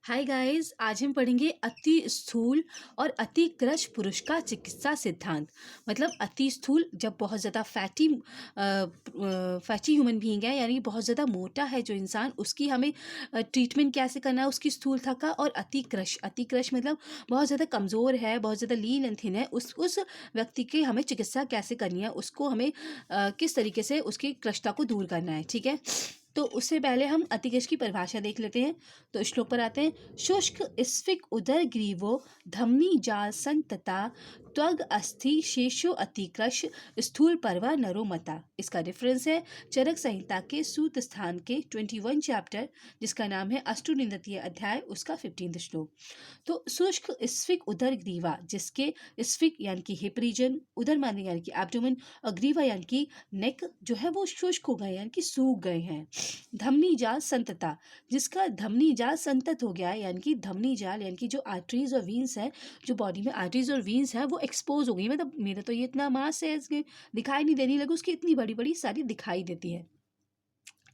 Hi guys, आज हम पढ़ेंगे अति स्थूल और अति कृश पुरुष का चिकित्सा सिद्धांत। मतलब अति स्थूल जब बहुत ज़्यादा फैटी ह्यूमन बीइंग है, यानी बहुत ज़्यादा मोटा है जो इंसान, उसकी हमें ट्रीटमेंट कैसे करना है उसकी स्थूलता का। और अति कृश मतलब बहुत ज़्यादा कमज़ोर है, बहुत ज़्यादा लीन एंड थिन है, उस व्यक्ति की हमें चिकित्सा कैसे करनी है, उसको हमें किस तरीके से उसकी कृशता को दूर करना है। ठीक है, तो उससे पहले हम अतिकृश की परिभाषा देख लेते हैं। तो श्लोक पर आते हैं। शुष्क स्फिक उदर ग्रीवो धमनी जाल संतता त्वग अस्थि शेषो अतिकृश स्थूल पर्वा नरोमता। इसका रेफरेंस है चरक संहिता के सूत स्थान के 21 चैप्टर, जिसका नाम है अष्टोनिंदतीय अध्याय, उसका 15 श्लोक। तो शुष्क स्फिक उदर ग्रीवा, जिसके स्फिक यानी कि हिप रीजन, उदर माने यानी कि एब्डोमेन, और ग्रीवा यानी कि नेक जो है वो शुष्क हो गए यानी कि सूख गए हैं। धमनी जाल संतता, जिसका धमनी जाल संतत हो गया है, यानी कि धमनी जाल यानी कि जो आर्टरीज और वीन्स है, जो बॉडी में आर्टरीज और वीन्स है वो एक्सपोज हो गई। मतलब मेरा तो ये इतना मास है, इसके दिखाई नहीं देने लगे, उसकी इतनी बड़ी बड़ी सारी दिखाई देती है।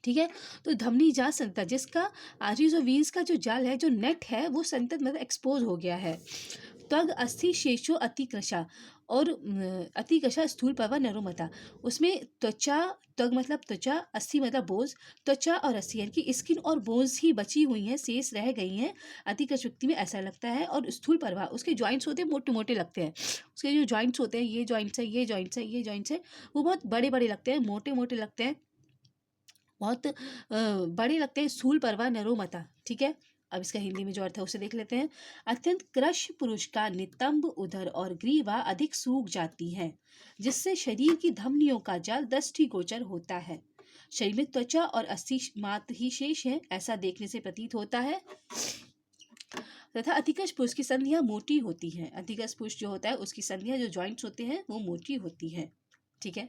ठीक है, तो धमनी जाल संतत, जिसका आर्टरीज और वीन्स का जो जाल है, जो नेट है, वो संतत मतलब एक्सपोज हो गया है। त्वग अस्थि शेषो अतिकृशा, और अतिकृशा स्थूल पर्वा नरोमता, उसमें त्वचा, त्वग मतलब त्वचा, अस्थि मतलब बोझ, त्वचा और अस्थि यानी कि स्किन और बोन्स ही बची हुई हैं, शेष रह गई हैं अतिकृश व्यक्ति में, ऐसा लगता है। और स्थूल पर्वा, उसके जॉइंट्स होते हैं मोटे मोटे लगते हैं, उसके जो जॉइंट्स होते हैं, ये जॉइंट्स है, ये जॉइंट्स है, ये जॉइंट्स है, वो बहुत बड़े बड़े लगते हैं, मोटे मोटे लगते हैं, बहुत बड़े लगते हैं। स्थूल पर्वा नरोमता। ठीक है, अब इसका हिंदी में जो अर्थ है उसे देख लेते हैं। अत्यंत कृश पुरुष का नितंब उदर और ग्रीवा अधिक सूख जाती है, जिससे शरीर की धमनियों का जाल दृष्टिगोचर होता है। शरीर में त्वचा और अस्थि मात्र ही शेष है, ऐसा देखने से प्रतीत होता है। तथा अतिकृश पुरुष की संधियां मोटी होती हैं। अतिकृश पुरुष जो होता है उसकी संधियां, जो जॉइंट्स होते हैं, वो मोटी होती हैं। ठीक है,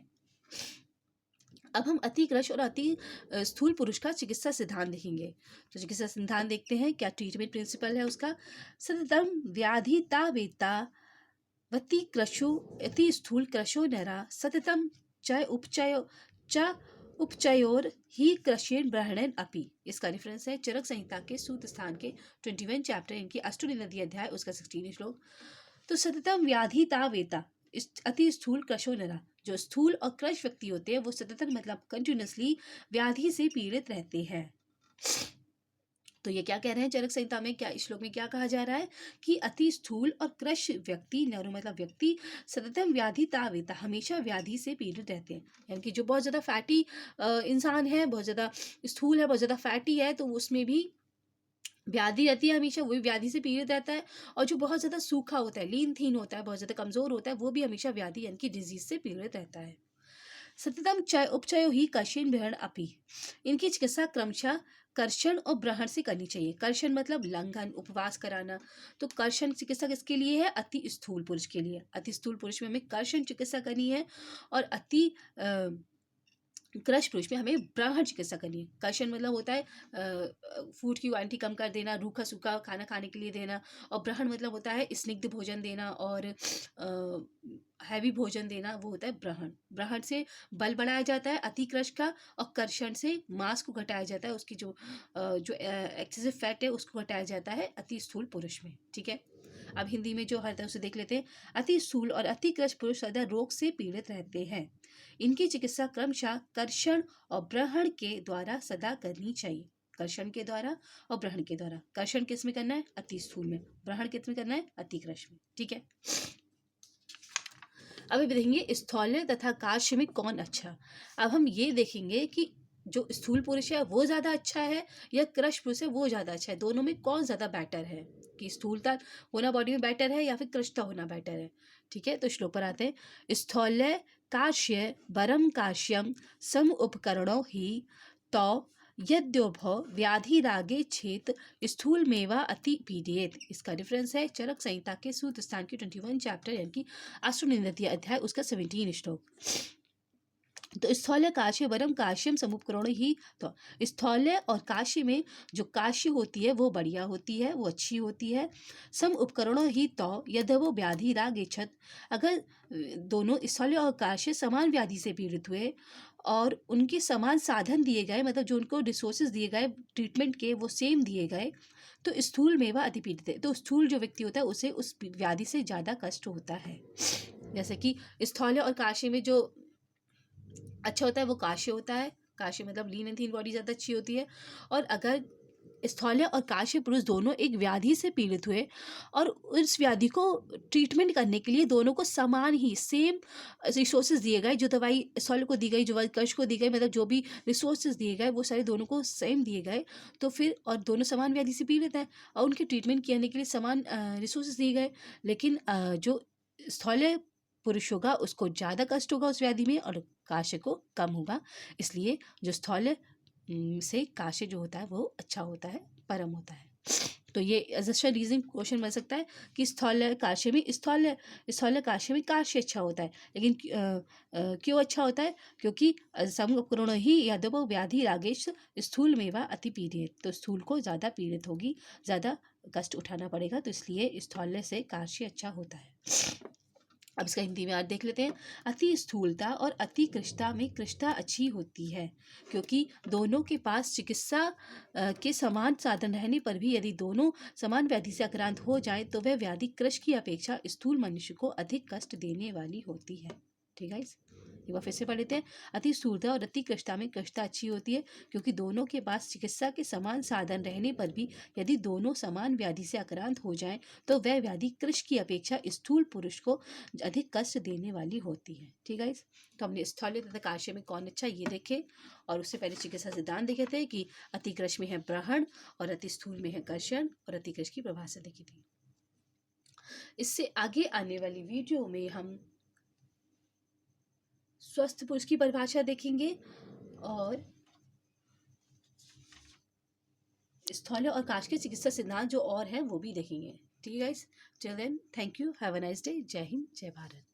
अब हम अतिकृश और अति स्थूल पुरुष का चिकित्सा सिद्धांत देखेंगे। तो चिकित्सा सिद्धांत देखते हैं, क्या ट्रीटमेंट प्रिंसिपल है उसका। सततम व्याधिता वेता वति कृशो अति स्थूल कृशो नरा सततम च उपचयो च उपचयोर ही कृषेण ब्रहणन अपि। इसका रेफरेंस है चरक संहिता के सूत स्थान के 21 चैप्टर, इनकी अष्टोनिंदतीय अध्याय, उसका 16 श्लोक। तो सततम व्याधिता वेता, अति स्थूल कृशो नरा, जो स्थूल और कृश व्यक्ति होते हैं वो सततन मतलब कंटिन्यूसली व्याधि से पीड़ित रहते हैं। तो ये क्या कह रहे हैं चरक संहिता में, क्या इस श्लोक में क्या कहा जा रहा है कि अति स्थूल और कृश व्यक्ति, नरो मतलब व्यक्ति, सततम व्याधि तावेता, हमेशा व्याधि से पीड़ित रहते हैं। यानी कि जो बहुत ज़्यादा फैटी इंसान है, बहुत ज़्यादा स्थूल है, बहुत ज़्यादा फैटी है, तो उसमें भी व्याधि रहती है, हमेशा वही व्याधि से पीड़ित रहता है। और जो बहुत ज़्यादा सूखा होता है, लीन थीन होता है, बहुत ज़्यादा कमज़ोर होता है, वो भी हमेशा व्याधि यानी कि डिजीज से पीड़ित रहता है। सततम चय उपचयो ही कर्षण ब्रहण अपि, इनकी चिकित्सा क्रमशः कर्षण और ब्रहण से करनी चाहिए। कर्षण मतलब लंघन, उपवास कराना। तो कर्षण चिकित्सा किसके लिए है? अति स्थूल पुरुष के लिए। अति स्थूल पुरुष में हमें कर्षण चिकित्सा करनी है, और अति कृश पुरुष में हमें ब्राह्मण चिकित्सा करनी है। कर्षण मतलब होता है फूड की क्वांटिटी कम कर देना, रूखा सूखा खाना खाने के लिए देना। और ब्राह्मण मतलब होता है स्निग्ध भोजन देना और हैवी भोजन देना, वो होता है ब्राह्मण। ब्राह्मण से बल बढ़ाया जाता है अति कृश का, और कर्षण से मांस को घटाया जाता है, उसकी जो एक्सेसिव फैट है उसको घटाया जाता है अति स्थूल पुरुष में। ठीक है, अब हिंदी में जो अर्थ है उसे देख लेते हैं। अति स्थूल और अति कृश पुरुष सदा रोग से पीड़ित रहते हैं। इनकी चिकित्सा क्रमशः कर्षण और ब्रहण के द्वारा सदा करनी चाहिए। कर्षण के द्वारा और ब्रहण के द्वारा। कर्षण किस में करना है? अति स्थूल में। ब्रहण किस में करना है? अति कृश में। ठीक है, अब देखेंगे स्थौल्य तथा काश्य में कौन अच्छा। अब हम ये देखेंगे कि जो स्थूल पुरुष है वो ज़्यादा अच्छा है या कृश पुरुष है वो ज़्यादा अच्छा है, दोनों में कौन ज़्यादा बेटर है, कि स्थूलता होना बॉडी में बेटर है या फिर कृशता होना बेटर है। ठीक है, तो श्लोक पर आते हैं। स्थौल्य काश्य वरम काश्यम सम उपकरणों ही तो यद्योभव व्याधि रागे छेत स्थूल मेवा अति पीड़ित। इसका डिफरेंस है चरक संहिता के सूत स्थान की 21 चैप्टर, यानी कि अष्टोनिंदतीय अध्याय, उसका 17 श्लोक। तो स्थौल्य काश्य वरम काश्यम समुपकरण ही, तो स्थौल्य और काश्य में जो काश्य होती है वो बढ़िया होती है, वो अच्छी होती है। सम उपकरणों ही तो यदि वो व्याधि राग इच्छत, अगर दोनों स्थौल्य और काश्य समान व्याधि से पीड़ित हुए और उनके समान साधन दिए गए, मतलब जो उनको रिसोर्सेज दिए गए ट्रीटमेंट के वो सेम दिए गए, तो स्थूल मेवा अति पीड़ित है। तो स्थूल जो व्यक्ति होता है उसे उस व्याधि से ज़्यादा कष्ट होता है। जैसे कि स्थौल्य और काशी में जो अच्छा होता है वो काशी होता है। काशी मतलब लीन एंड थीन बॉडी ज़्यादा अच्छी होती है। और अगर स्थौल्य और काशी पुरुष दोनों एक व्याधि से पीड़ित हुए और उस व्याधि को ट्रीटमेंट करने के लिए दोनों को समान ही सेम रिसोर्सेज दिए गए, जो दवाई स्थौल्य को दी गई, जो दवाई कश को दी गई, मतलब जो भी रिसोर्सेज दिए गए वो सारे दोनों को सेम दिए गए, तो फिर और दोनों समान व्याधि से पीड़ित हैं और उनके ट्रीटमेंट करने के लिए समान रिसोर्सेज दिए गए, लेकिन जो स्थौल्य पुरुष होगा उसको ज़्यादा कष्ट होगा उस व्याधि में और काश्य को कम होगा। इसलिए जो स्थौल्य से काश्य जो होता है वो अच्छा होता है, परम होता है। तो ये जस्ट रीजनिंग क्वेश्चन बन सकता है कि स्थौल्य काश्य में स्थौल्य काश्य में काश्य अच्छा होता है, लेकिन क्यों अच्छा होता है? क्योंकि समकरुण ही यादव व्याधि रागेश स्थूल मेवा अति पीड़ित, तो स्थूल को ज़्यादा पीड़ित होगी, ज़्यादा कष्ट उठाना पड़ेगा, तो इसलिए स्थौल्य से काश्य अच्छा होता है। अब इसका हिंदी में अर्थ देख लेते हैं। अति स्थूलता और अति कृष्णता में कृष्णता अच्छी होती है, क्योंकि दोनों के पास चिकित्सा के समान साधन रहने पर भी यदि दोनों समान व्याधि से आक्रांत हो जाए तो वह व्याधि कृश की अपेक्षा स्थूल मनुष्य को अधिक कष्ट देने वाली होती है। ठीक है, एक बार फिर से पढ़ लेते हैं। अति स्थूलता और अति कृष्णता में कृष्णता अच्छी होती है, क्योंकि दोनों के पास चिकित्सा के समान साधन रहने पर भी यदि दोनों समान व्याधि से आक्रांत हो जाएं तो वह व्याधि कृश की अपेक्षा स्थूल पुरुष को अधिक कष्ट देने वाली होती है। ठीक है, तो हमने स्थौल्य तथा काश्य में कौन अच्छा ये देखे, और उससे पहले चिकित्सा सिद्धांत देखे थे कि अति कृश में है प्रहण और अति स्थूल में है कर्षण और अति कृश की प्रभाषा देखी थी। इससे आगे आने वाली वीडियो में हम स्वस्थ पुरुष की परिभाषा देखेंगे और स्थौल्य और काश के चिकित्सा सिद्धांत जो और हैं वो भी देखेंगे। ठीक है guys, till then thank you, have a nice day, जय हिंद जय भारत।